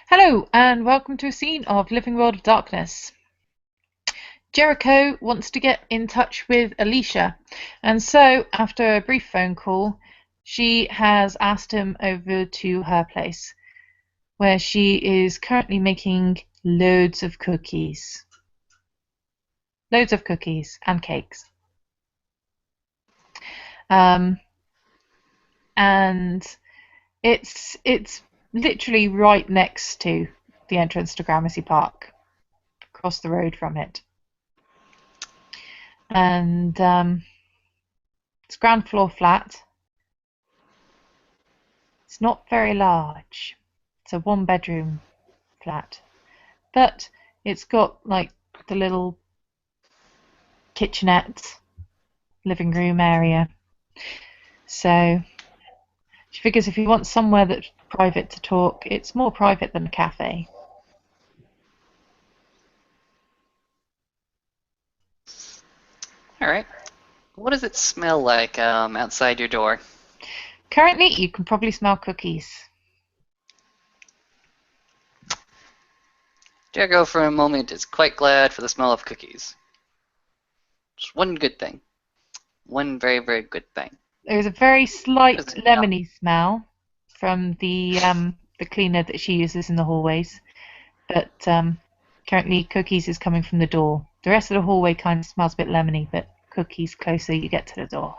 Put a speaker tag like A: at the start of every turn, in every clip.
A: Hello, and welcome to a scene of Living World of Darkness. Jericho wants to get in touch with Alicia, and so, after a brief phone call, she has asked him over to her place, where she is currently making loads of cookies. Loads of cookies and cakes. Um, and it's literally right next to the entrance to Gramercy Park, across the road from it. And it's ground floor flat. It's not very large. It's a one bedroom flat. But it's got like the little kitchenette, living room area. So she figures if you want somewhere that's private to talk, it's more private than a cafe.
B: All right. What does it smell like outside your door?
A: Currently, you can probably smell cookies.
B: Jericho, for a moment, is quite glad for the smell of cookies. Just one good thing. One very, very good thing.
A: There's a very
B: What
A: slight
B: does it smell?
A: lemony smell from the cleaner that she uses in the hallways, but currently cookies is coming from the door. The rest of the hallway kind of smells a bit lemony, but cookies closer you get to the door.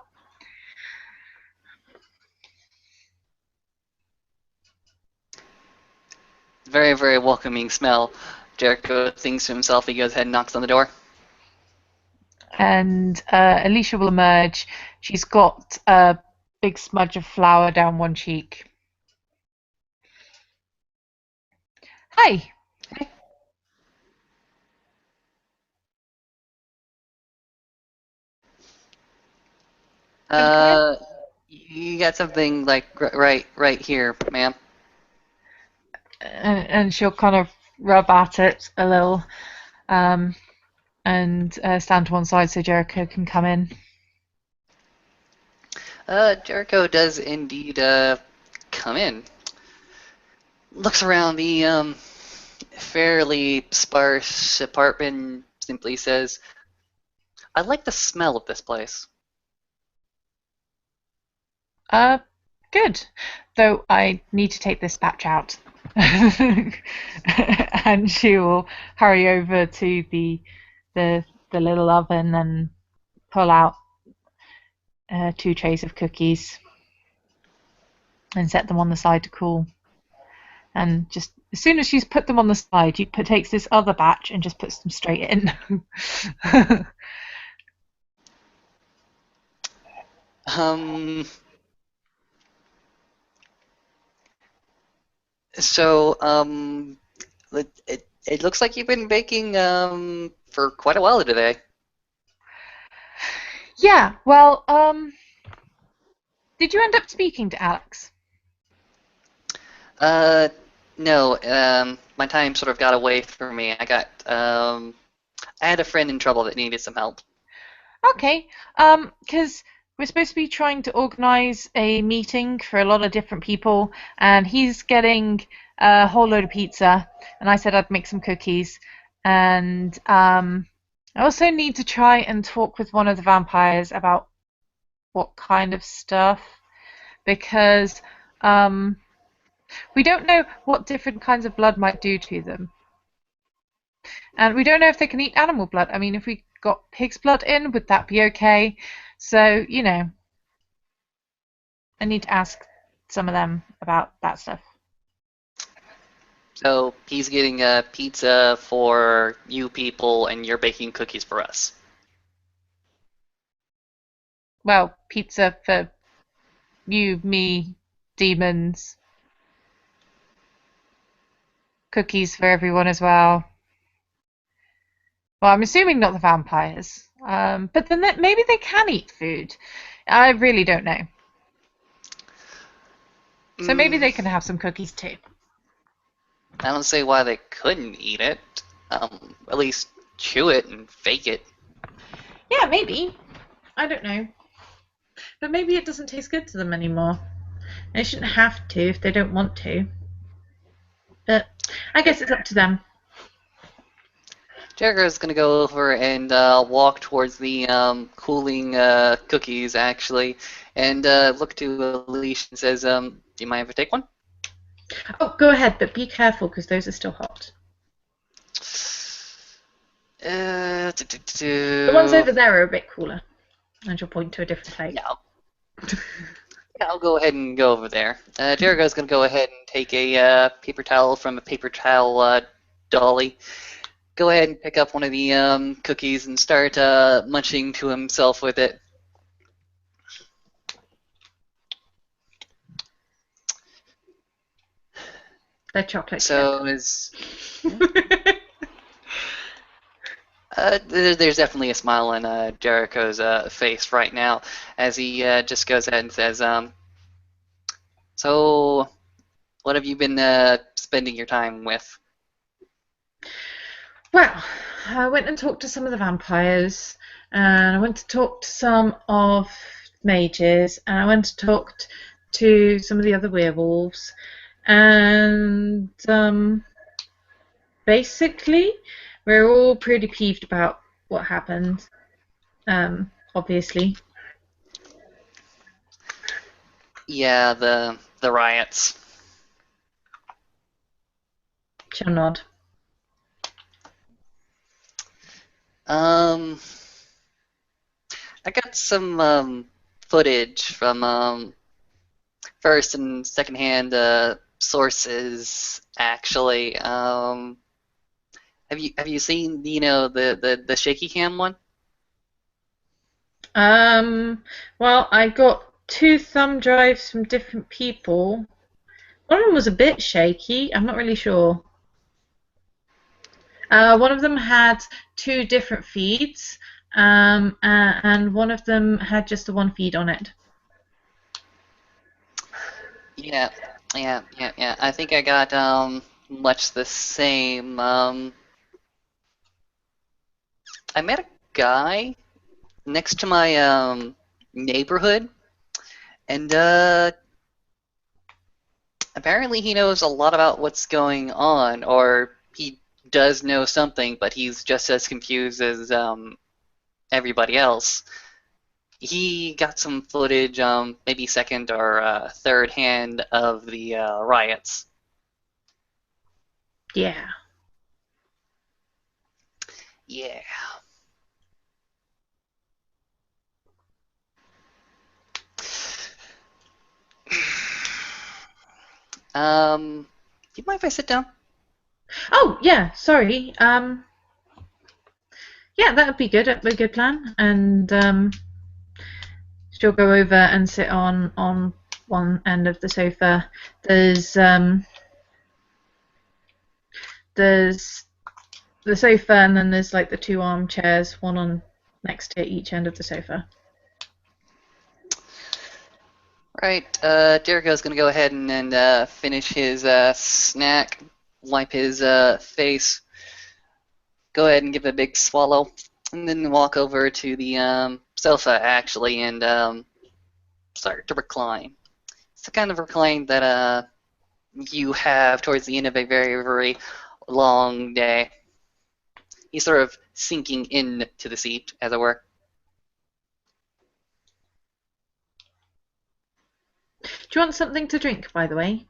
B: Very, very welcoming smell. Jericho thinks to himself. He goes ahead and knocks on the door.
A: And Alicia will emerge. She's got a big smudge of flour down one cheek. Hi. Can I come in?
B: Uh, you got something like right here, ma'am.
A: And she'll kind of rub at it a little, um, and stand to one side so Jericho can come in.
B: Jericho does indeed come in. Looks around the fairly sparse apartment. Simply says, "I like the smell of this place."
A: Uh, Good. Though I need to take this batch out. And she will hurry over to the the little oven and pull out two trays of cookies and set them on the side to cool. And just as soon as she's put them on the side, takes this other batch and just puts them straight in.
B: Um, so it looks like you've been baking for quite a while today.
A: Yeah, well, did you end up speaking to Alex?
B: Uh, no, my time sort of got away from me. I had a friend in trouble that needed some help.
A: Okay, because we're supposed to be trying to organize a meeting for a lot of different people, and he's getting a whole load of pizza, and I said I'd make some cookies, and I also need to try and talk with one of the vampires about what kind of stuff, because um, we don't know what different kinds of blood might do to them, and we don't know if they can eat animal blood. I mean, if we got pig's blood in, would that be okay? So, I need to ask some of them about that stuff.
B: So he's getting a pizza for you people, and you're baking cookies for us.
A: Well, pizza for you, me, demons, cookies for everyone as well. Well, I'm assuming not the vampires. But then maybe they can eat food. I really don't know. So maybe
B: Mm,
A: they can have some cookies too.
B: I don't see why they couldn't eat it. At least chew it and fake it.
A: Yeah, maybe. I don't know. But maybe it doesn't taste good to them anymore. They shouldn't have to if they don't want to. But I guess it's up to them.
B: Jericho's gonna go over and walk towards the cooling cookies, actually, and look to Alicia and says, "Do you mind if I take one?"
A: Oh, go ahead, but be careful because those are still hot.
B: Uh,
A: The ones over there are a bit cooler. And you'll point to a different plate.
B: Yeah, I'll go ahead and go over there. Jericho's gonna go ahead and take a paper towel from a paper towel dolly. Go ahead and pick up one of the cookies and start munching to himself with it.
A: They're chocolate
B: So
A: chip.
B: is there's definitely a smile on Jericho's face right now as he just goes ahead and says, "So, what have you been spending your time with?"
A: Well, I went and talked to some of the vampires, and I went to talk to some of mages, and I went to talk to some of the other werewolves, and basically, we're all pretty peeved about what happened. Obviously.
B: Yeah, the riots.
A: She'll nod.
B: Um, I got some footage from first and second hand sources actually. Have you seen the shaky cam one?
A: Well, I got two thumb drives from different people. One of them was a bit shaky. I'm not really sure. One of them had two different feeds, and one of them had just the one feed on it.
B: Yeah, yeah. I think I got much the same. I met a guy next to my neighborhood, and apparently he knows a lot about what's going on, or he does know something, but he's just as confused as everybody else. He got some footage, maybe second or third hand of the riots.
A: Yeah.
B: Yeah. Do you mind if I sit down?
A: Oh, yeah. Sorry. Yeah, that would be good. That'd be a good plan. And she'll go over and sit on one end of the sofa. There's the sofa, and then there's like the two armchairs, one on next to each end of the sofa.
B: Right, Jericho's gonna go ahead and finish his snack, wipe his face, go ahead and give it a big swallow, and then walk over to the sofa actually and start to recline. It's the kind of recline that you have towards the end of a very, very long day. He's sort of sinking into the seat, as it were.
A: Do you want something to drink, by the way?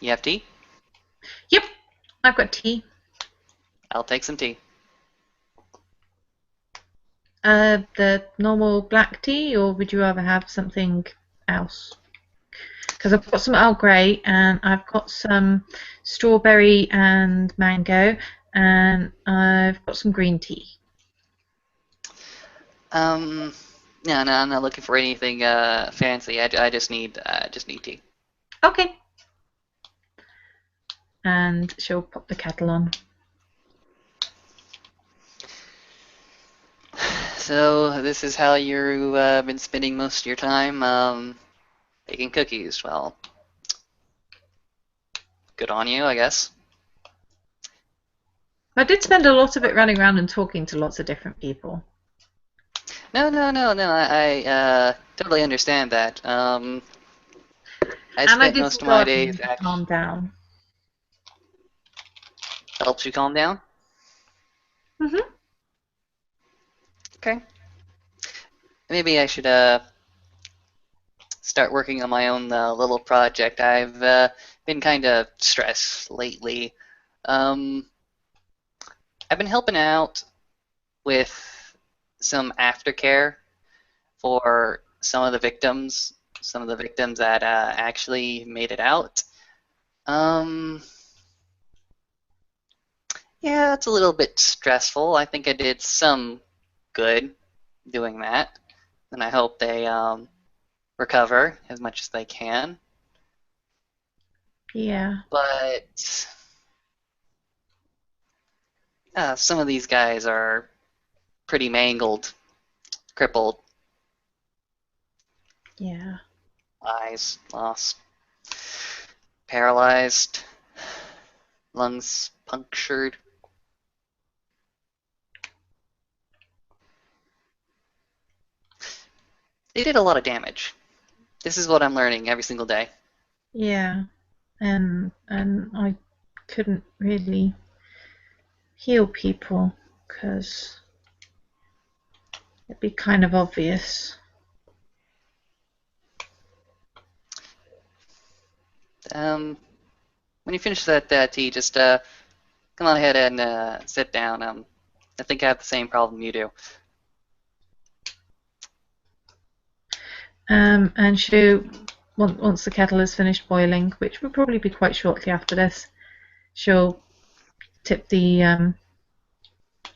B: You have tea?
A: Yep, I've got tea.
B: I'll take some tea.
A: The normal black tea, or would you rather have something else? Because I've got some Earl Grey, and I've got some strawberry and mango, and I've got some green tea.
B: Um, no, I'm not looking for anything fancy. I just need tea.
A: Okay. And she'll pop the kettle on.
B: So this is how you've been spending most of your time baking cookies. Well, good on you, I guess.
A: I did spend a lot of it running around and talking to lots of different people.
B: No. I totally understand that. I
A: And I
B: spent
A: did
B: most
A: some
B: of my
A: gardening
B: days
A: to calm
B: actually.
A: down.
B: helps you calm down?
A: Mm-hmm.
B: Okay. Maybe I should start working on my own little project. I've been kind of stressed lately. Um, I've been helping out with some aftercare for some of the victims that actually made it out. Um, yeah, it's a little bit stressful. I think I did some good doing that, and I hope they recover as much as they can.
A: Yeah.
B: But some of these guys are pretty mangled, crippled,
A: Yeah.
B: eyes lost, paralyzed, lungs punctured. They did a lot of damage. This is what I'm learning every single day.
A: Yeah. And I couldn't really heal people because it'd be kind of obvious.
B: Um, when you finish that tea, just come on ahead and sit down. I think I have the same problem you do.
A: And once the kettle has finished boiling, which will probably be quite shortly after this, she'll tip the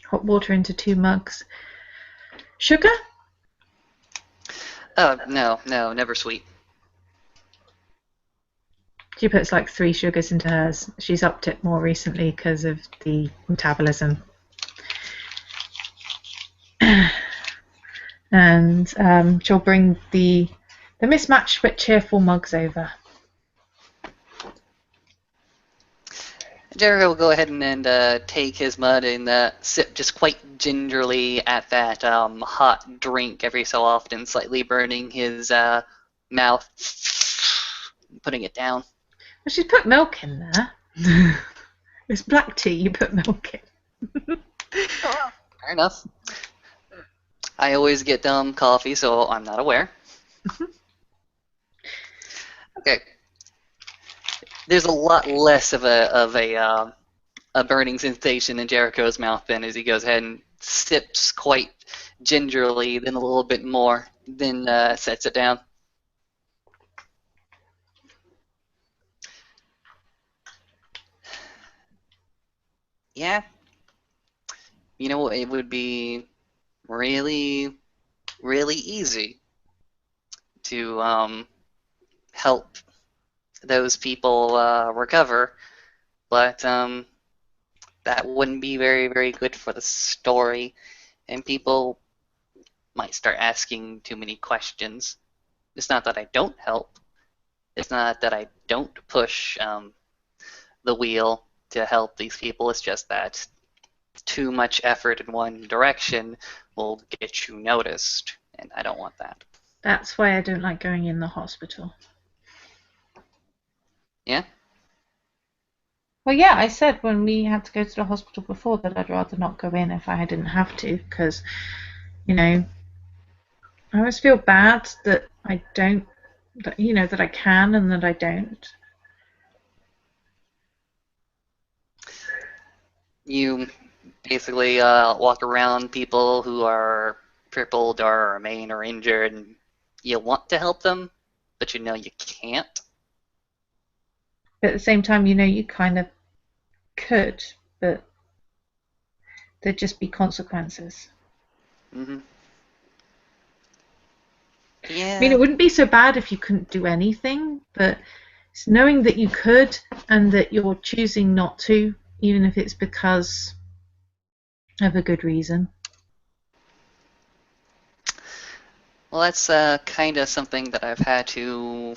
A: hot water into 2 mugs. Sugar?
B: Oh, no, no, never sweet.
A: She puts like 3 sugars into hers. She's upped it more recently because of the metabolism. And she'll bring the mismatched but cheerful mugs over.
B: Jericho will go ahead and take his mud and sip just quite gingerly at that hot drink every so often, slightly burning his mouth, putting it down.
A: Well, she's put milk in there. It's black tea, you put milk in.
B: Oh, fair enough. I always get coffee, so I'm not aware. Okay. There's a lot less of a burning sensation in Jericho's mouth then as he goes ahead and sips quite gingerly, then a little bit more, then sets it down. Yeah, you know, it would be really, really easy to help those people recover, but that wouldn't be very, very good for the story, and people might start asking too many questions. It's not that I don't help. It's not that I don't push the wheel to help these people. It's just that too much effort in one direction will get you noticed, and I don't want that.
A: That's why I don't like going in the hospital.
B: Yeah?
A: Well, yeah, I said when we had to go to the hospital before that I'd rather not go in if I didn't have to, because, you know, I always feel bad that I don't, that I can and that I don't.
B: You basically walk around people who are crippled or maimed or injured, and you want to help them, but you know you can't.
A: But at the same time, you kind of could, but there'd just be consequences.
B: Hmm.
A: I mean, it
B: Yeah.
A: wouldn't be so bad if you couldn't do anything, but it's knowing that you could and that you're choosing not to, even if it's because of a good reason.
B: Well, that's kind of something that I've had to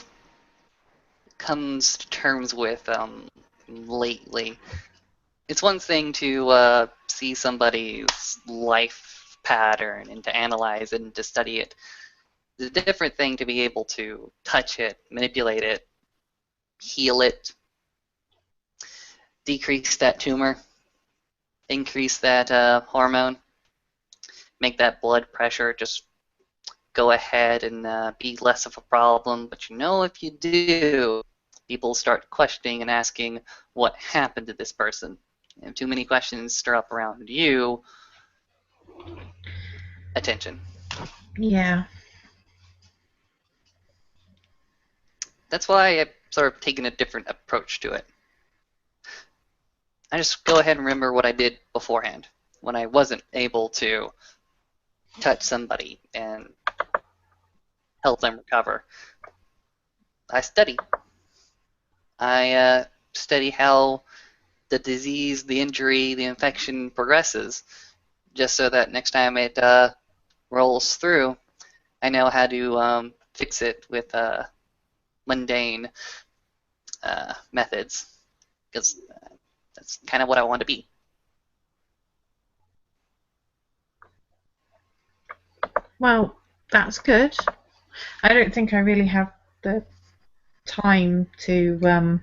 B: come to terms with lately. It's one thing to see somebody's life pattern and to analyze it and to study it. It's a different thing to be able to touch it, manipulate it, heal it, decrease that tumor. increase that hormone, make that blood pressure just go ahead and be less of a problem. But if you do, people start questioning and asking what happened to this person. If too many questions stir up around you, attention.
A: Yeah.
B: That's why I've sort of taken a different approach to it. I just go ahead and remember what I did beforehand when I wasn't able to touch somebody and help them recover. I study. I study how the disease, the injury, the infection progresses, just so that next time it rolls through, I know how to fix it with mundane methods, because that's kind of what I want to be.
A: Well, that's good. I don't think I really have the time to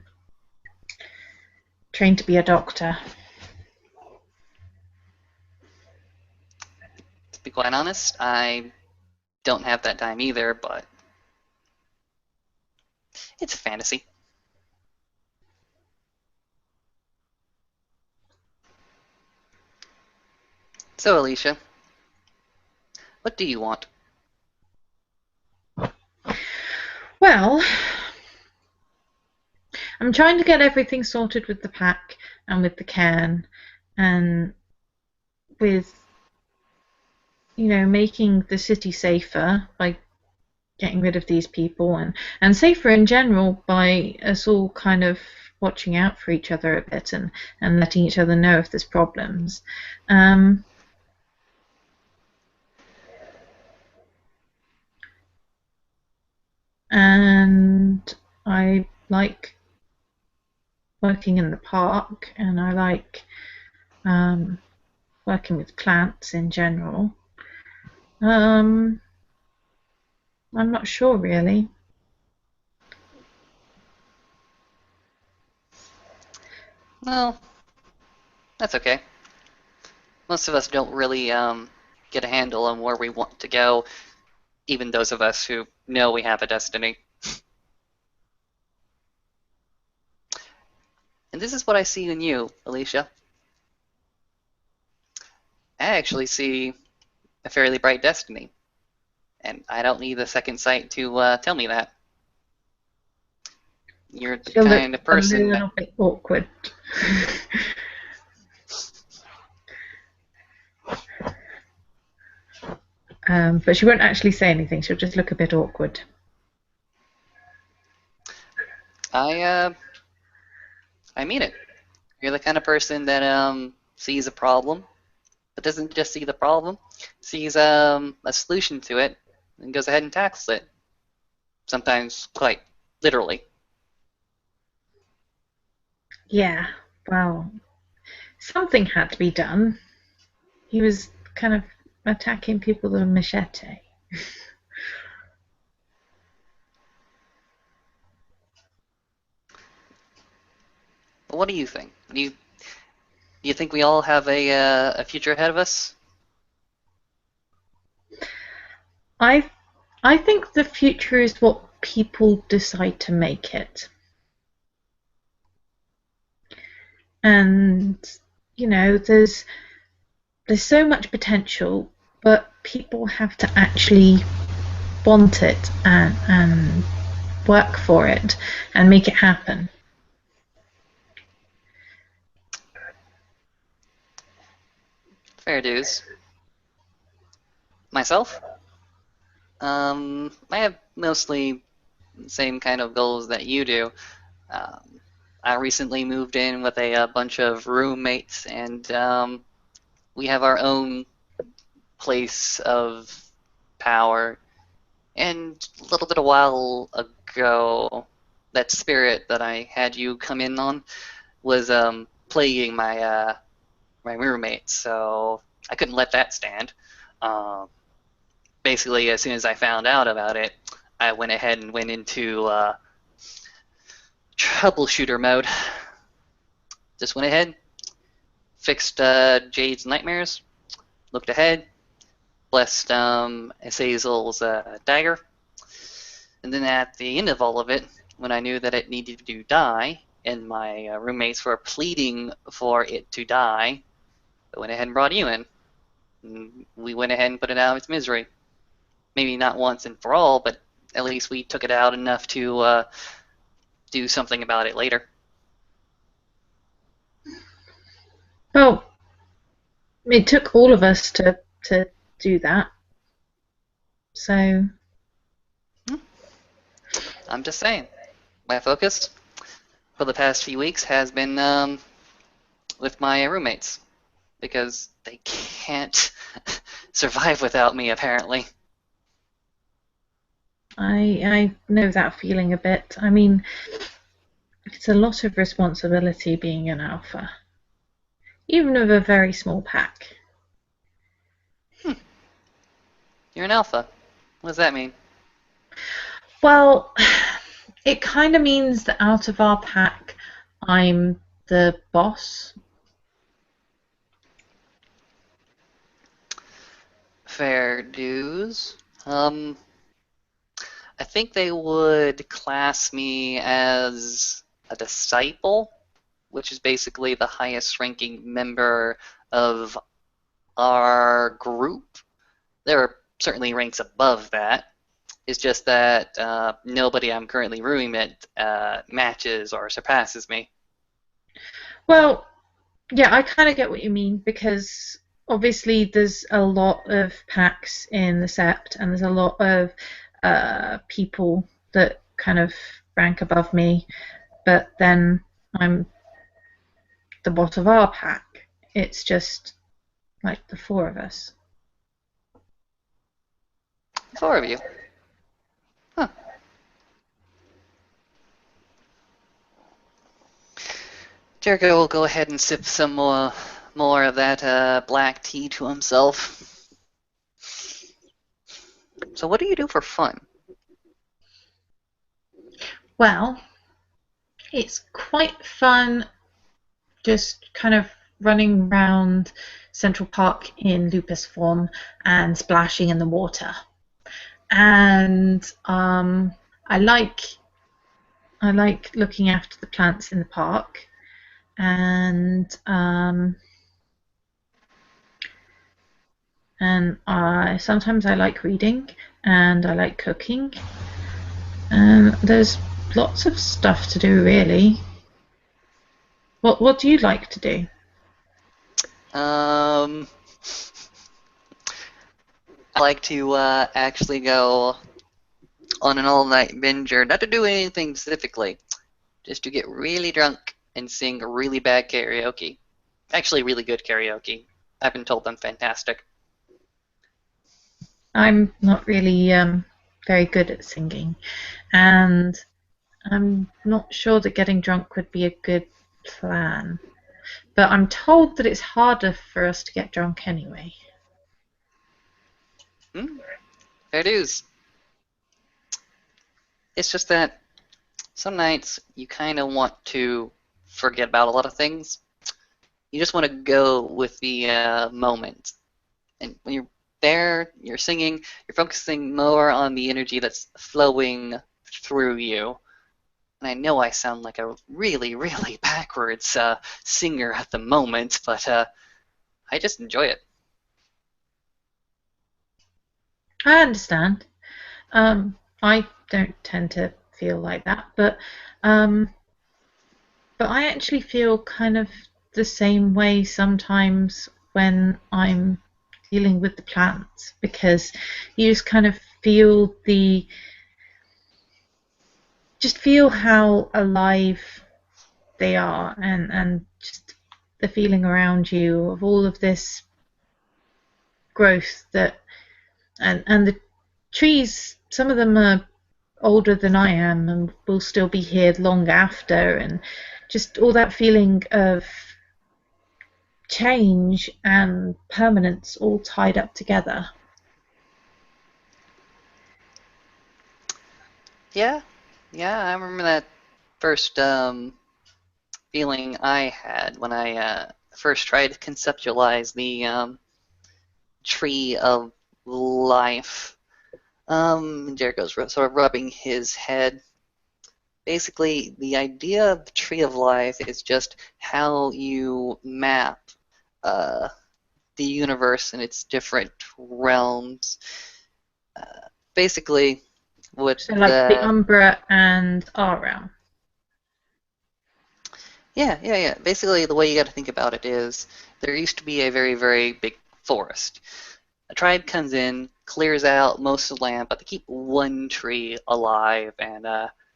A: train to be a doctor.
B: To be quite honest, I don't have that time either, but it's a fantasy. So, Alicia, what do you want?
A: Well, I'm trying to get everything sorted with the pack and with the cairn and with, making the city safer by getting rid of these people and safer in general by us all kind of watching out for each other a bit and letting each other know if there's problems. Um, and I like working in the park and I like working with plants in general. Um, I'm not sure really.
B: Well, that's okay. Most of us don't really get a handle on where we want to go, even those of us who know we have a destiny. And this is what I see in you, Alicia. I actually see a fairly bright destiny, and I don't need the second sight to tell me that. You're the
A: She'll look
B: kind of
A: a
B: person that.
A: little bit awkward. But she won't actually say anything. She'll just look a bit awkward.
B: I mean it. You're the kind of person that sees a problem, but doesn't just see the problem, sees a solution to it, and goes ahead and tackles it. Sometimes quite literally.
A: Yeah, well, something had to be done. He was kind of attacking people with a machete.
B: But what do you think? Do you think we all have a future ahead of us?
A: I I think the future is what people decide to make it. And there's so much potential, but people have to actually want it and work for it and make it happen.
B: Fair dues. Myself? I have mostly the same kind of goals that you do. Um, I recently moved in with a bunch of roommates, and we have our own place of power. And a little bit a while ago, that spirit that I had you come in on was plaguing my roommates, so I couldn't let that stand. Um, Basically, as soon as I found out about it, I went ahead and went into troubleshooter mode. Just went ahead, fixed Jade's nightmares, looked ahead, blessed Azazel's dagger, and then at the end of all of it, when I knew that it needed to die, and my roommates were pleading for it to die, I went ahead and brought you in. And we went ahead and put it out of its misery. Maybe not once and for all, but at least we took it out enough to do something about it later.
A: Well, it took all of us to do that. So,
B: I'm just saying. My focus for the past few weeks has been with my roommates because they can't survive without me, apparently.
A: I know that feeling a bit. I mean, it's a lot of responsibility being an alpha, even of a very small pack.
B: You're an alpha. What does that mean?
A: Well, it kind of means that out of our pack, I'm the boss.
B: Fair dues. I think they would class me as a disciple, which is basically the highest ranking member of our group. There are certainly ranks above that. It's just that nobody I'm currently rooming with matches or surpasses me.
A: Well, yeah, I kind of get what you mean because obviously there's a lot of packs in the Sept, and there's a lot of people that kind of rank above me, but then I'm the boss of our pack. It's just like the four of us.
B: Four of you. Huh. Jericho will go ahead and sip some more of that black tea to himself. So what do you do for fun?
A: Well, it's quite fun just kind of running around Central Park in lupus form and splashing in the water. And I like I like looking after the plants in the park, and sometimes I like reading, and I like cooking, and there's lots of stuff to do really. What do you like to do?
B: Um, I like to actually go on an all-night binger, not to do anything specifically, just to get really drunk and sing really bad karaoke. Actually, really good karaoke. I've been told I'm fantastic.
A: I'm not really very good at singing, and I'm not sure that getting drunk would be a good plan. But I'm told that it's harder for us to get drunk anyway.
B: Hmm? Fair dues. It's just that some nights you kind of want to forget about a lot of things. You just want to go with the moment. And when you're there, you're singing, you're focusing more on the energy that's flowing through you. And I know I sound like a really, really backwards singer at the moment, but I just enjoy it.
A: I understand. I don't tend to feel like that, um, but I actually feel kind of the same way sometimes when I'm dealing with the plants because you just kind of feel the just feel how alive they are, and just the feeling around you of all of this growth that and the trees, some of them are older than I am and will still be here long after, and just all that feeling of change and permanence all tied up together.
B: Yeah, yeah, I remember that first feeling I had when I first try to conceptualize the tree of life. Jericho's sort of rubbing his head. Basically, the idea of the tree of life is just how you map uh, the universe and its different realms. Basically, what
A: So like the
B: the
A: Umbra and our realm.
B: yeah. Basically, the way you got to think about it is there used to be a very, very big forest. A tribe comes in, clears out most of the land, but they keep one tree alive and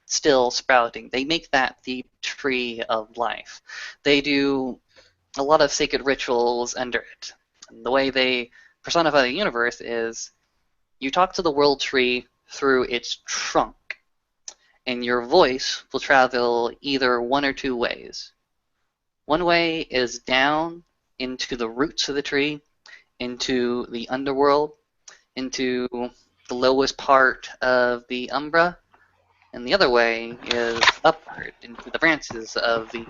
B: still sprouting. They make that the tree of life. They do a lot of sacred rituals under it. And the way they personify the universe is you talk to the world tree through its trunk, and your voice will travel either one or two ways. One way is down into the roots of the tree, into the underworld, into the lowest part of the umbra, and the other way is upward into the branches of the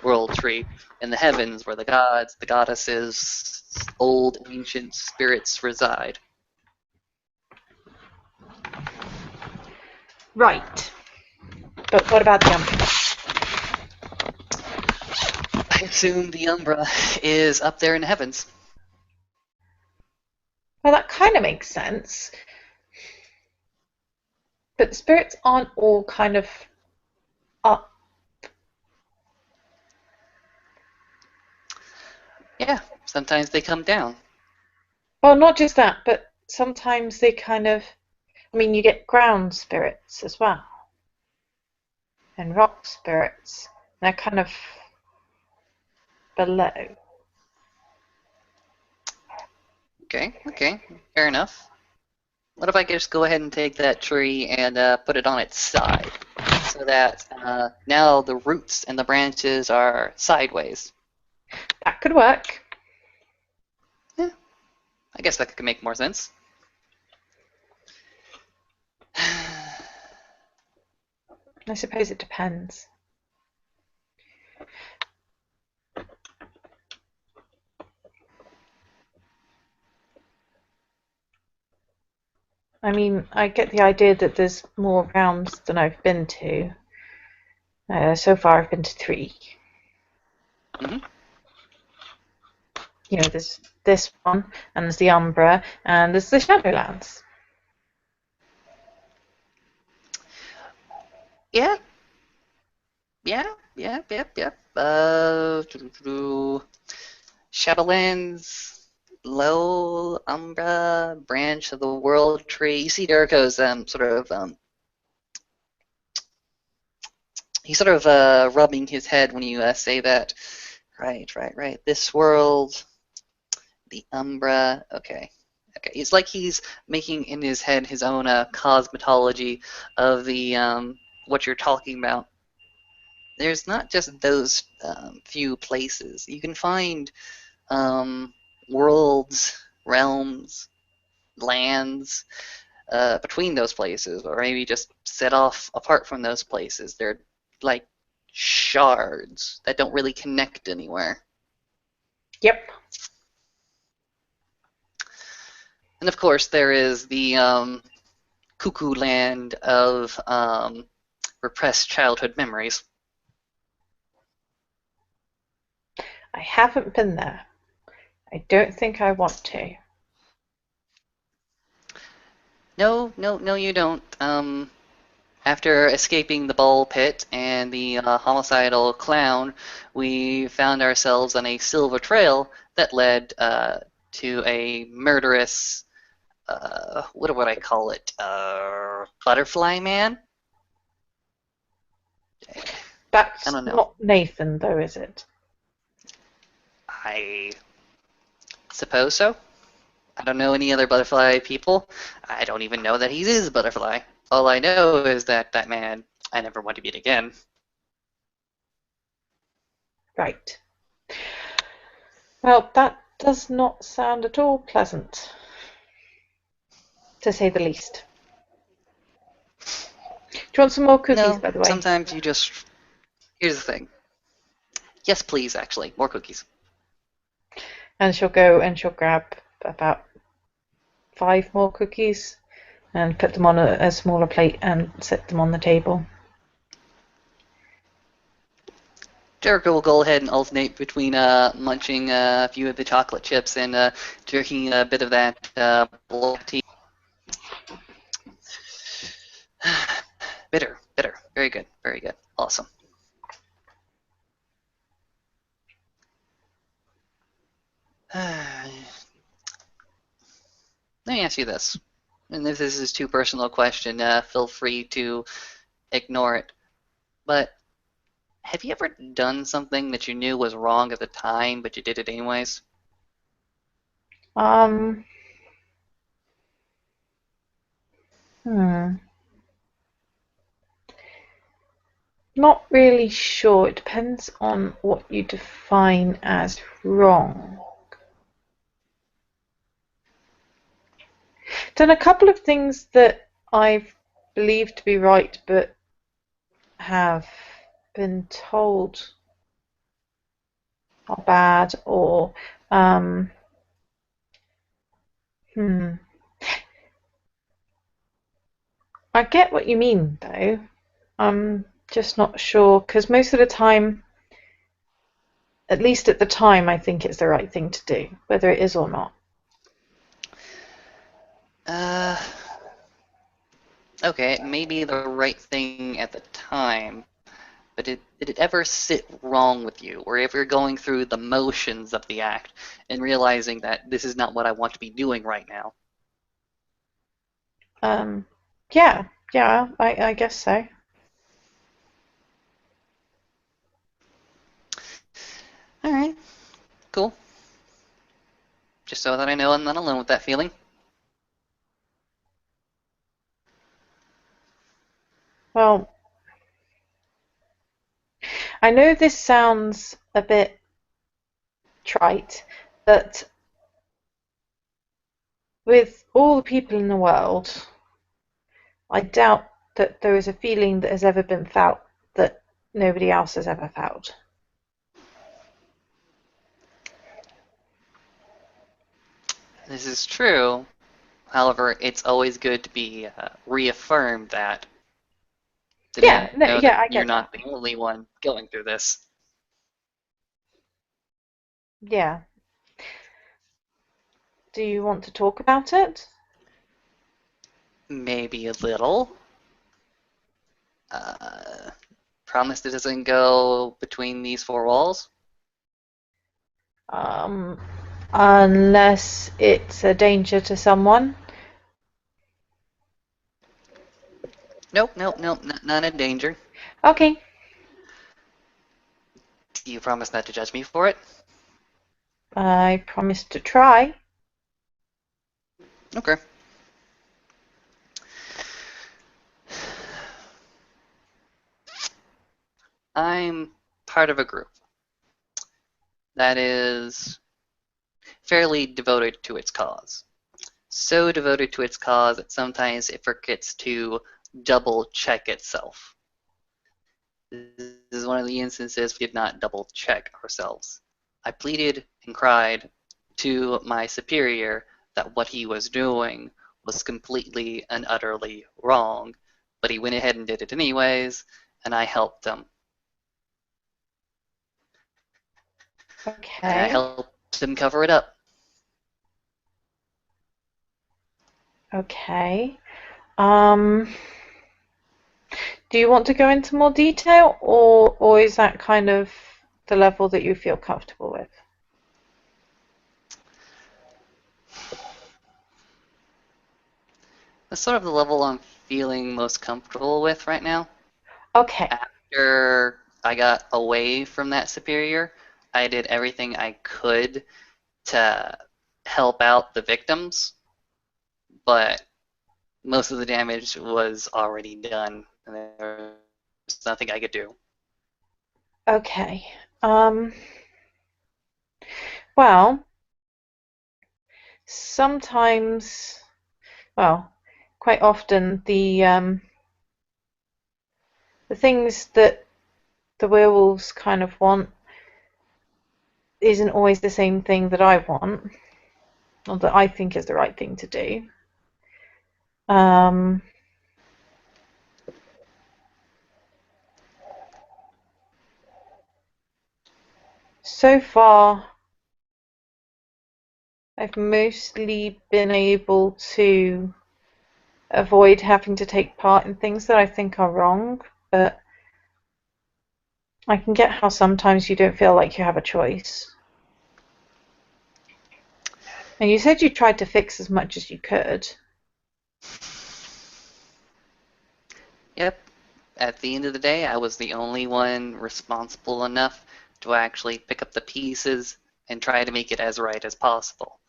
B: world tree in the heavens where the gods, the goddesses, old ancient spirits reside.
A: Right. But what about the Umbra?
B: I assume the umbra is up there in the heavens.
A: Well, that kind of makes sense. But the spirits aren't all kind of up.
B: Yeah, sometimes they come down.
A: Well, not just that, but sometimes they kind of. I mean, you get ground spirits as well, and rock spirits. They're kind of below.
B: Okay, fair enough. What if I could just go ahead and take that tree and put it on its side, so that now the roots and the branches are sideways?
A: That could work.
B: Yeah, I guess that could make more sense.
A: I suppose it depends. I mean, I get the idea that there's more realms than I've been to. So far, I've been to 3.
B: hmm
A: You know, there's this one, and there's the Umbra, and there's the Shadowlands.
B: Yeah, yep. Shadowlands, low umbra, branch of the world tree. You see Jericho's he's sort of rubbing his head when you say that. Right. This world, the umbra. Okay. It's like he's making in his head his own cosmetology of the what you're talking about. There's not just those few places. You can find um, worlds, realms, lands between those places, or maybe just set off apart from those places. They're like shards that don't really connect anywhere.
A: Yep.
B: And of course, there is the cuckoo land of repressed childhood memories.
A: I haven't been there. I don't think I want to.
B: No, you don't. After escaping the ball pit and the homicidal clown, we found ourselves on a silver trail that led to a murderous, what would I call it? Butterfly man? I
A: That's
B: don't know.
A: not Nathan, though, is it?
B: I suppose so. I don't know any other butterfly people. I don't even know that he is a butterfly. All I know is that that man I never want to meet again.
A: Right. Well, that does not sound at all pleasant, to say the least. Do you want some more cookies,
B: No,
A: by the way?
B: sometimes you just. Here's the thing. Yes, please, actually. More cookies.
A: And she'll go and she'll grab about 5 more cookies and put them on a smaller plate and set them on the table.
B: Jericho will go ahead and alternate between munching a few of the chocolate chips and drinking a bit of that black tea. Bitter, bitter. Very good, very good. Awesome. Let me ask you this. And if this is too personal a question, feel free to ignore it. But have you ever done something that you knew was wrong at the time, but you did it anyways?
A: Um, hmm. Not really sure. It depends on what you define as wrong. Done a couple of things that I've believed to be right, but have been told are bad, or um, hmm. I get what you mean, though. I'm just not sure because most of the time, at least at the time, I think it's the right thing to do, whether it is or not.
B: Uh, okay, it may be the right thing at the time, but did it ever sit wrong with you, or if you're going through the motions of the act and realizing that this is not what I want to be doing right now?
A: Um, yeah, yeah, I guess so.
B: All right, cool. Just so that I know I'm not alone with that feeling.
A: Well, I know this sounds a bit trite, but with all the people in the world, I doubt that there is a feeling that has ever been felt that nobody else has ever felt.
B: This is true. However, it's always good to be reaffirmed that to
A: Yeah, no,
B: know that
A: yeah, I
B: you're
A: get that.
B: not the only one going through this.
A: Yeah. Do you want to talk about it?
B: Maybe a little. Uh, Promise it doesn't go between these four walls?
A: Um, unless it's a danger to someone.
B: Nope, nope, nope, not in danger.
A: Okay,
B: Do you promise not to judge me for it?
A: I promise to try.
B: Okay. I'm part of a group that is fairly devoted to its cause. So devoted to its cause that sometimes it forgets to double check itself. This is one of the instances we did not double check ourselves. I pleaded and cried to my superior that what he was doing was completely and utterly wrong, but he went ahead and did it anyways, and I helped him. And I
A: Okay,
B: helped him cover it up.
A: okay. Um, do you want to go into more detail, or is that kind of the level that you feel comfortable with?
B: That's sort of the level I'm feeling most comfortable with right now.
A: Okay,
B: After I got away from that superior, I did everything I could to help out the victims, but most of the damage was already done, and there was nothing I could do.
A: okay. Um, well, sometimes, well, quite often the things that the werewolves kind of want isn't always the same thing that I want or that I think is the right thing to do. Um, so far, I've mostly been able to avoid having to take part in things that I think are wrong, but I can get how sometimes you don't feel like you have a choice. And you said you tried to fix as much as you could.
B: Yep. At the end of the day, I was the only one responsible enough to actually pick up the pieces and try to make it as right as possible.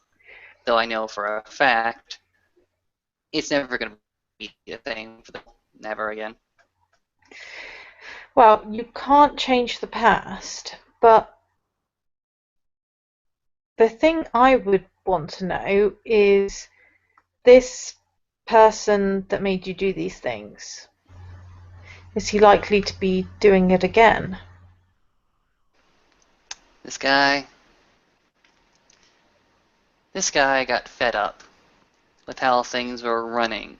B: Though I know for a fact it's never going to be a thing for them. Never again.
A: Well, you can't change the past, but the thing I would want to know is this person that made you do these things, is he likely to be doing it again?
B: This guy, this guy got fed up with how things were running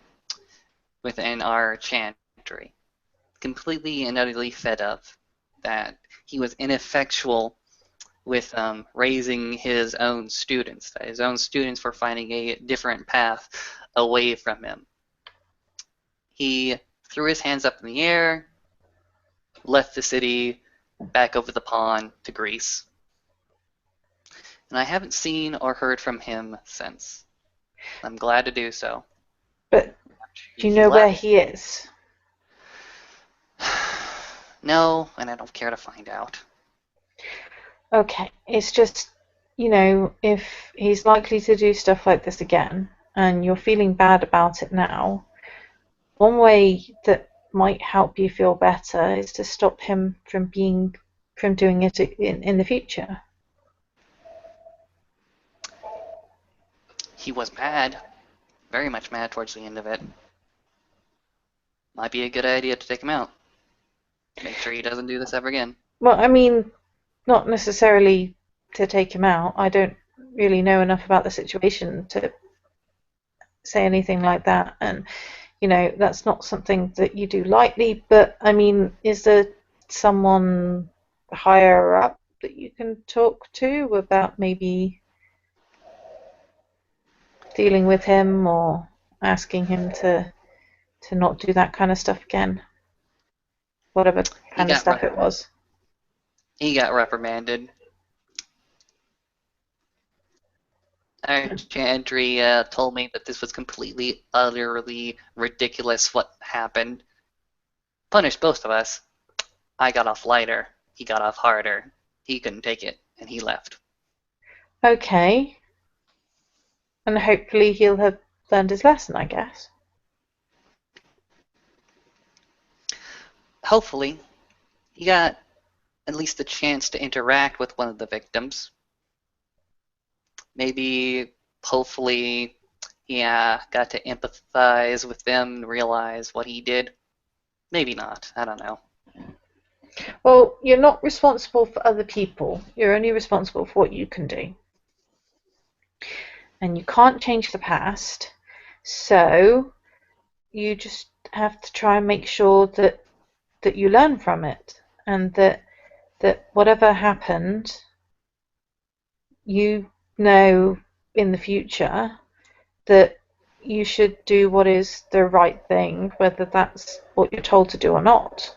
B: within our chantry. Completely and utterly fed up that he was ineffectual with raising his own students. That his own students were finding a different path away from him. He threw his hands up in the air, left the city, back over the pond to Greece. And I haven't seen or heard from him since. I'm glad to do so.
A: But do you
B: He
A: know where
B: left.
A: he is?
B: No, and I don't care to find out.
A: Okay, it's just, if he's likely to do stuff like this again and you're feeling bad about it now, one way that might help you feel better is to stop him from doing it in the future.
B: He was mad, very much mad towards the end of it. Might be a good idea to take him out. Make sure he doesn't do this ever again.
A: Well, I mean, not necessarily to take him out. I don't really know enough about the situation to say anything like that. And, that's not something that you do lightly. But, I mean, is there someone higher up that you can talk to about maybe dealing with him or asking him to not do that kind of stuff again? Whatever
B: He
A: kind of
B: got
A: stuff it was.
B: he got reprimanded. Our chantry told me that this was completely, utterly ridiculous what happened. Punished both of us. I got off lighter. He got off harder. He couldn't take it, and he left.
A: Okay. And hopefully he'll have learned his lesson, I guess.
B: Hopefully, he got at least a chance to interact with one of the victims. Maybe, hopefully, he got to empathize with them and realize what he did. Maybe not. I don't know.
A: Well, you're not responsible for other people. You're only responsible for what you can do. And you can't change the past. So you just have to try and make sure that you learn from it and that whatever happened, you know in the future that you should do what is the right thing, whether that's what you're told to do or not.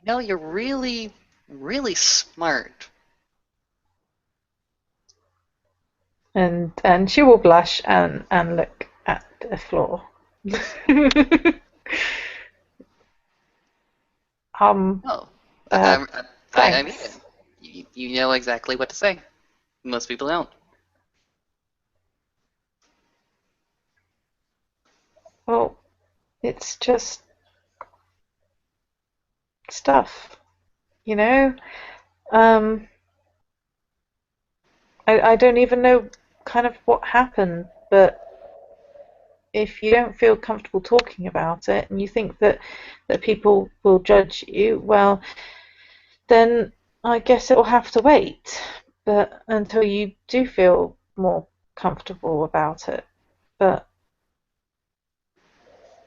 B: No, you're really, really smart.
A: And she will blush and look at the floor. um,
B: Oh,
A: uh,
B: I mean
A: thanks.
B: it. You know exactly what to say. Most people don't.
A: Well, it's just stuff, you know. Um, I don't even know kind of what happened, but if you don't feel comfortable talking about it and you think that people will judge you, well, then I guess it'll have to wait. But until you do feel more comfortable about it. But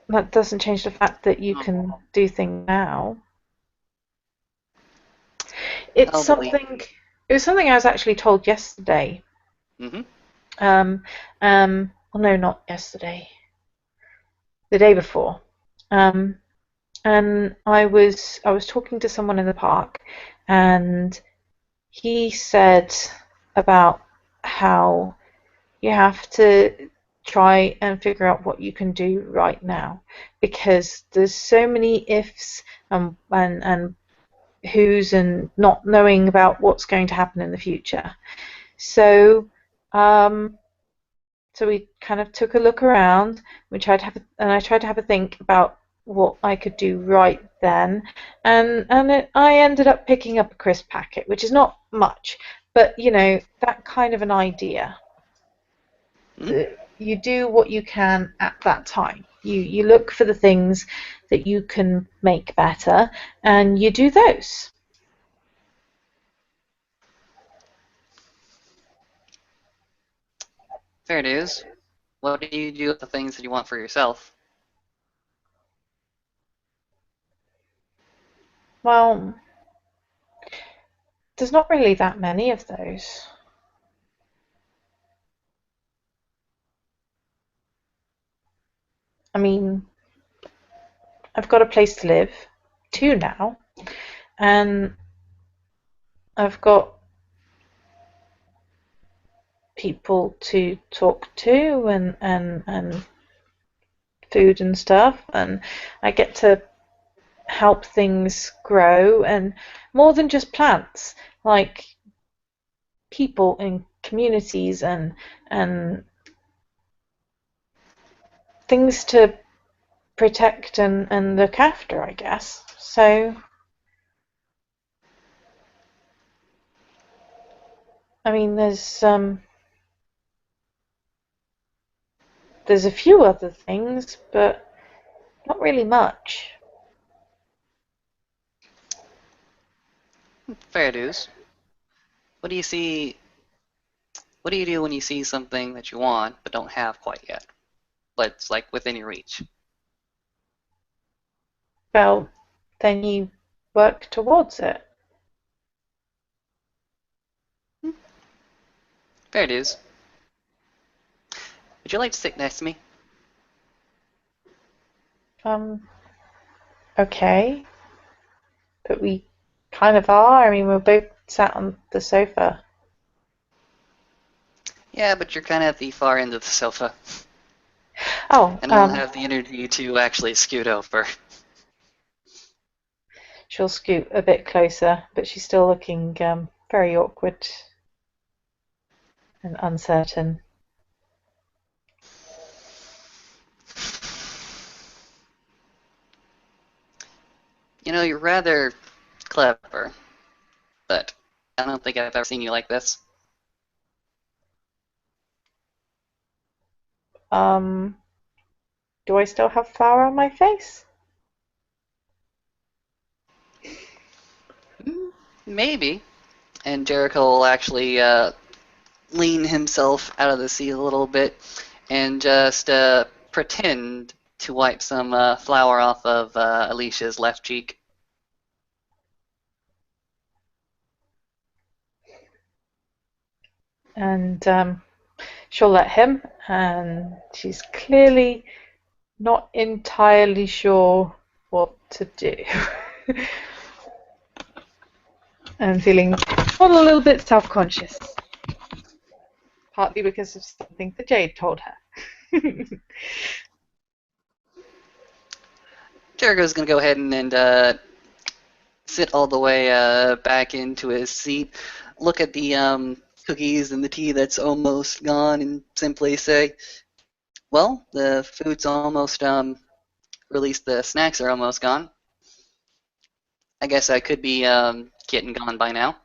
A: that doesn't change the fact that you
B: Oh,
A: can do things now. It's
B: I'll believe.
A: something. It was something I was actually told yesterday.
B: Mm-hmm.
A: Um, well, no, not yesterday. The day before. Um, and I was talking to someone in the park, and he said about how you have to try and figure out what you can do right now because there's so many ifs and who's and not knowing about what's going to happen in the future. So um, so we kind of took a look around. I tried to have a think about what I could do right then, I ended up picking up a crisp packet, which is not much, but that kind of an idea.
B: Mm-hmm.
A: That you do what you can at that time. You look for the things that you can make better, and you do those.
B: Fair dues. What do you do with the things that you want for yourself?
A: Well, there's not really that many of those. I mean, I've got a place to live, two now, and I've got people to talk to and food and stuff, and I get to help things grow and more than just plants, like people in communities and things to protect and look after, I guess. So, I mean, there's a few other things, but not really much.
B: Fair dues. What do you see? What do you do when you see something that you want but don't have quite yet, but it's like within your reach?
A: Well, then you work towards it.
B: Hmm. Fair dues. Would you like to sit next to me?
A: Um, okay, but we kind of are. I mean, we're both sat on the sofa.
B: Yeah, but you're kind of at the far end of the sofa,
A: Oh,
B: and I don't have the energy to actually scoot over.
A: she'll scoot a bit closer, but she's still looking very awkward and uncertain.
B: You know, you're rather clever, but I don't think I've ever seen you like this.
A: Um, do I still have flour on my face?
B: Hmm, maybe. And Jericho will actually lean himself out of the seat a little bit and just pretend to wipe some flour off of Alicia's left cheek.
A: And she'll let him, and she's clearly not entirely sure what to do. And feeling a little bit self-conscious, partly because of something that Jade told her.
B: Jericho's going to go ahead and sit all the way back into his seat, look at the cookies and the tea that's almost gone, and simply say, well, the food's almost, or at least the snacks are almost gone. I guess I could be getting gone by now.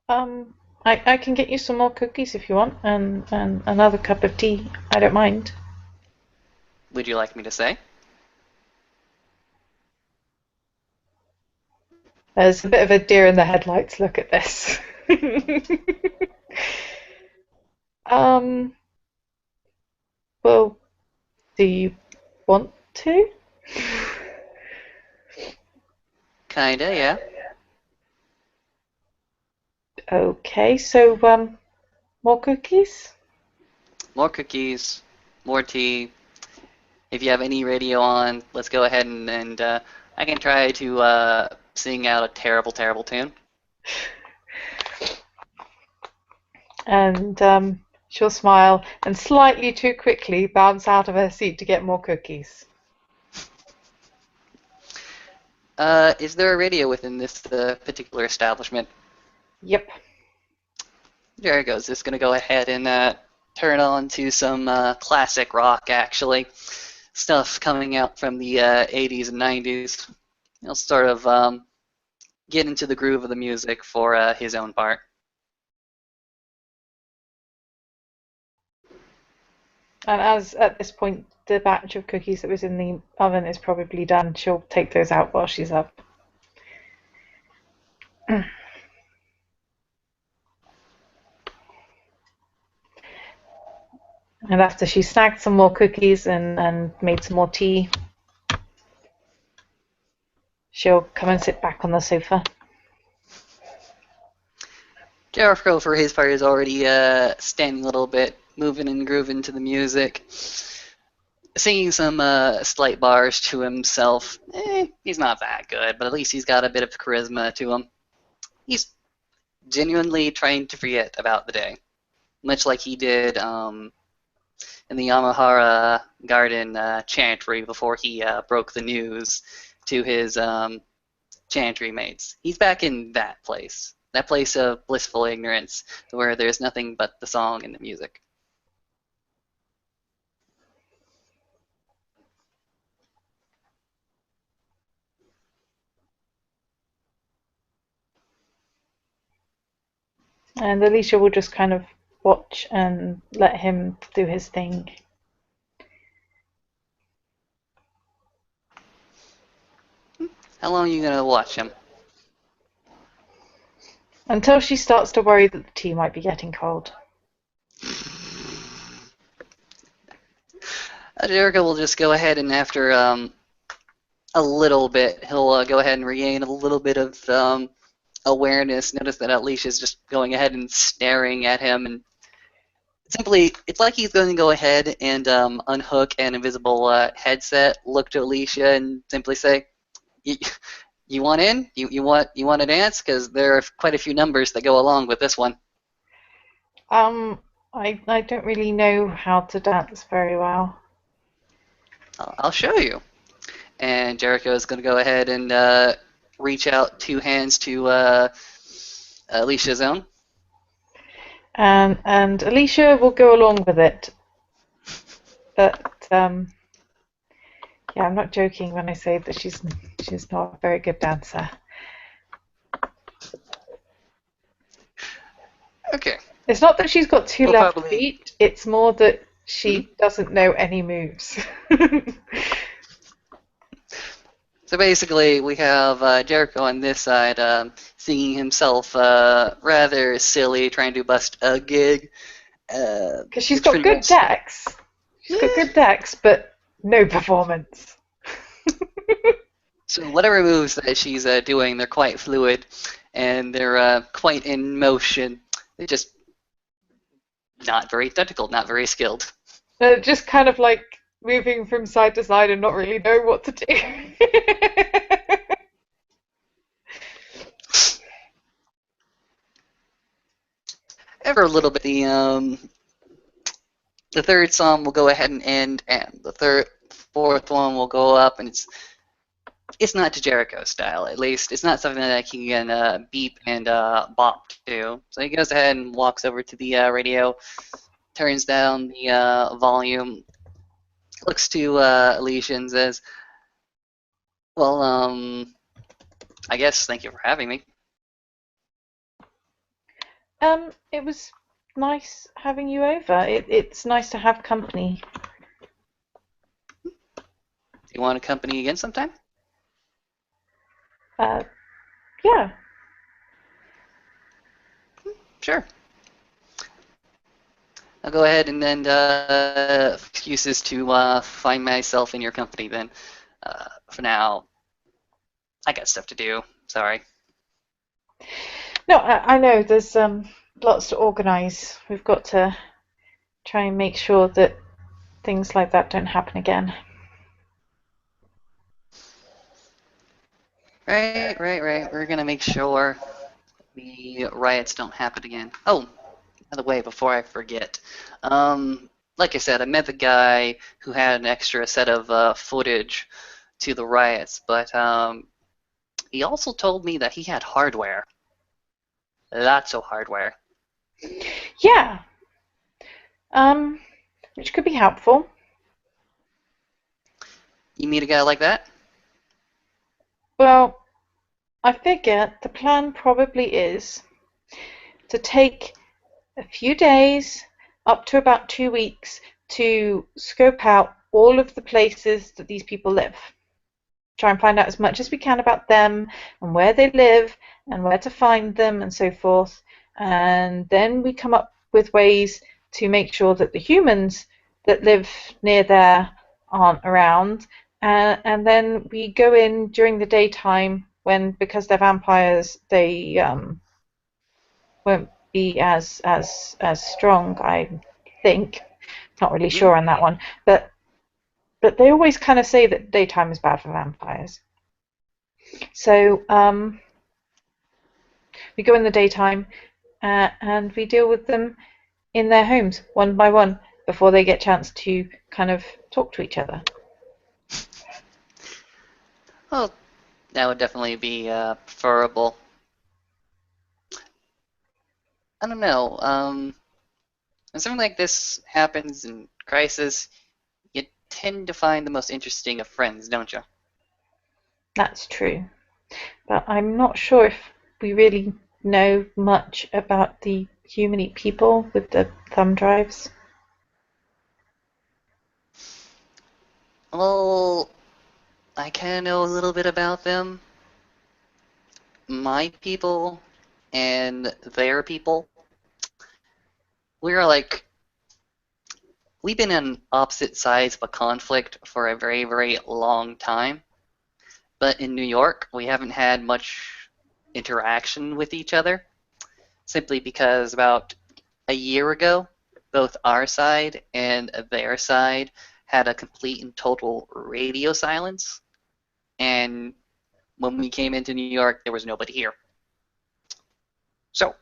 A: I can get you some more cookies if you want, and another cup of tea. I don't mind.
B: Would you like me to say?
A: There's a bit of a deer in the headlights look at this. um, well, do you want to?
B: Kinda, yeah.
A: Okay, so more cookies?
B: More cookies, more tea. If you have any radio on, let's go ahead and I can try to sing out a terrible, terrible tune.
A: And she'll smile and slightly too quickly bounce out of her seat to get more cookies.
B: Is there a radio within this particular establishment?
A: Yep.
B: Jericho is just going to go ahead and turn on to some classic rock, actually. Stuff coming out from the 80s and 90s. He'll sort of get into the groove of the music for his own part.
A: And as at this point the batch of cookies that was in the oven is probably done, she'll take those out while she's up. And after she snagged some more cookies and made some more tea, she'll come and sit back on the sofa.
B: Jericho, for his part, is already standing a little bit, moving and grooving to the music, singing some slight bars to himself. He's not that good, but at least he's got a bit of charisma to him. He's genuinely trying to forget about the day, much like he did in the Yamahara Garden chantry before he broke the news to his chantry mates. He's back in that place of blissful ignorance, where there's nothing but the song and the music.
A: And Alicia will just kind of watch and let him do his thing.
B: How long are you gonna watch him?
A: Until she starts to worry that the tea might be getting cold.
B: Jericho will just go ahead and after a little bit, he'll go ahead and regain a little bit of awareness. Notice that Alicia's just going ahead and staring at him, and simply, it's like he's going to go ahead and unhook an invisible headset, look to Alicia, and simply say, "You want in? You want to dance? Because there are quite a few numbers that go along with this one."
A: I don't really know how to dance very well.
B: I'll show you. And Jericho is going to go ahead and reach out two hands to Alicia's own.
A: And Alicia will go along with it. But yeah, I'm not joking when I say that she's not a very good dancer.
B: Okay.
A: It's not that she's got two
B: We'll
A: left
B: probably-
A: feet, it's more that she doesn't know any moves.
B: So basically, we have Jericho on this side singing himself rather silly, trying to bust a gig.
A: Because she's got good decks. She's got good decks, but no performance.
B: So whatever moves that she's doing, they're quite fluid, and they're quite in motion. They're just not very technical, not very skilled.
A: Just kind of like moving from side to side and not really know what to do.
B: Ever a little bit, the third song will go ahead and end, and the fourth one will go up, and it's not to Jericho style, at least. It's not something that he can beep and bop to. So he goes ahead and walks over to the radio, turns down the volume, looks to Alicia and says, "Well, I guess thank you for having me."
A: It was nice having you over. It's nice to have company.
B: Do you want to company again sometime?
A: Uh, Yeah.
B: Sure. I'll go ahead and then excuses to find myself in your company then. For now, I got stuff to do. Sorry.
A: No, I know there's lots to organise. We've got to try and make sure that things like that don't happen again.
B: Right. We're gonna make sure the riots don't happen again. Oh, by the way, before I forget, like I said, I met the guy who had an extra set of footage to the riots, but he also told me that he had hardware. Lots of hardware.
A: Yeah, um, which could be helpful.
B: You meet a guy like that?
A: Well, I figure the plan probably is to take a few days, up to about 2 weeks, to scope out all of the places that these people live. Try and find out as much as we can about them and where they live and where to find them and so forth. And then we come up with ways to make sure that the humans that live near there aren't around. And then we go in during the daytime when, because they're vampires, they won't be as strong, I think. Not really
B: Mm,
A: sure on that one, but they always kind of say that daytime is bad for vampires. So we go in the daytime and we deal with them in their homes one by one before they get a chance to kind of talk to each other.
B: well, that would definitely be preferable. I don't know. When something like this happens in crisis, you tend to find the most interesting of friends, don't you?
A: That's true. But I'm not sure if we really know much about the humany people with the thumb drives.
B: Well, I kind of know a little bit about them. My people and their people. We're like, we've been on opposite sides of a conflict for a very long time. But in New York, we haven't had much interaction with each other, simply because about a year ago, both our side and their side had a complete and total radio silence. And when we came into New York, there was nobody here. So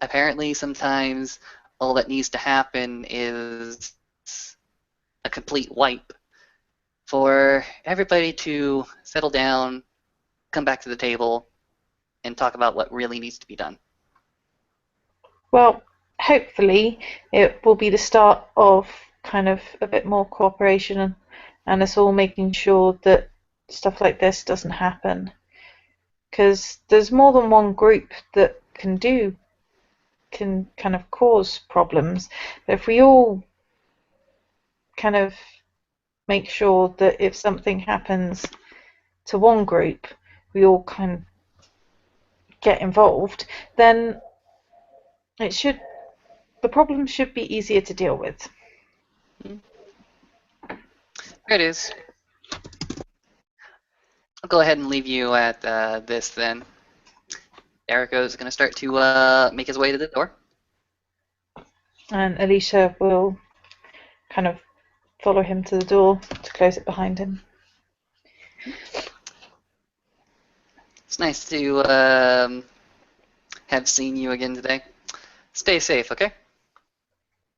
B: apparently, sometimes all that needs to happen is a complete wipe for everybody to settle down, come back to the table, and talk about what really needs to be done.
A: Well, hopefully it will be the start of kind of a bit more cooperation and us all making sure that stuff like this doesn't happen. Because there's more than one group that can kind of cause problems. But if we all kind of make sure that if something happens to one group, we all kind of get involved, then it should the problem should be easier to deal with.
B: There it is. I'll go ahead and leave you at this then. Jericho is going to start to make his way to the door.
A: And Alicia will kind of follow him to the door to close it behind him.
B: It's nice to have seen you again today. Stay safe, okay?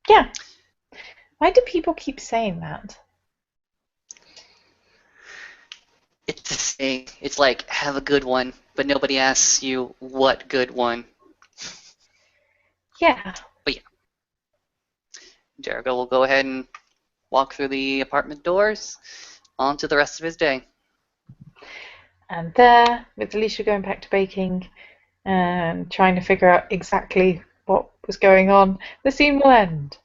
A: Yeah. Why do people keep saying that?
B: It's a saying. It's like, have a good one, but nobody asks you what good one.
A: Yeah.
B: But yeah, Jericho will go ahead and walk through the apartment doors on to the rest of his day.
A: And there, with Alicia going back to baking and trying to figure out exactly what was going on, the scene will end.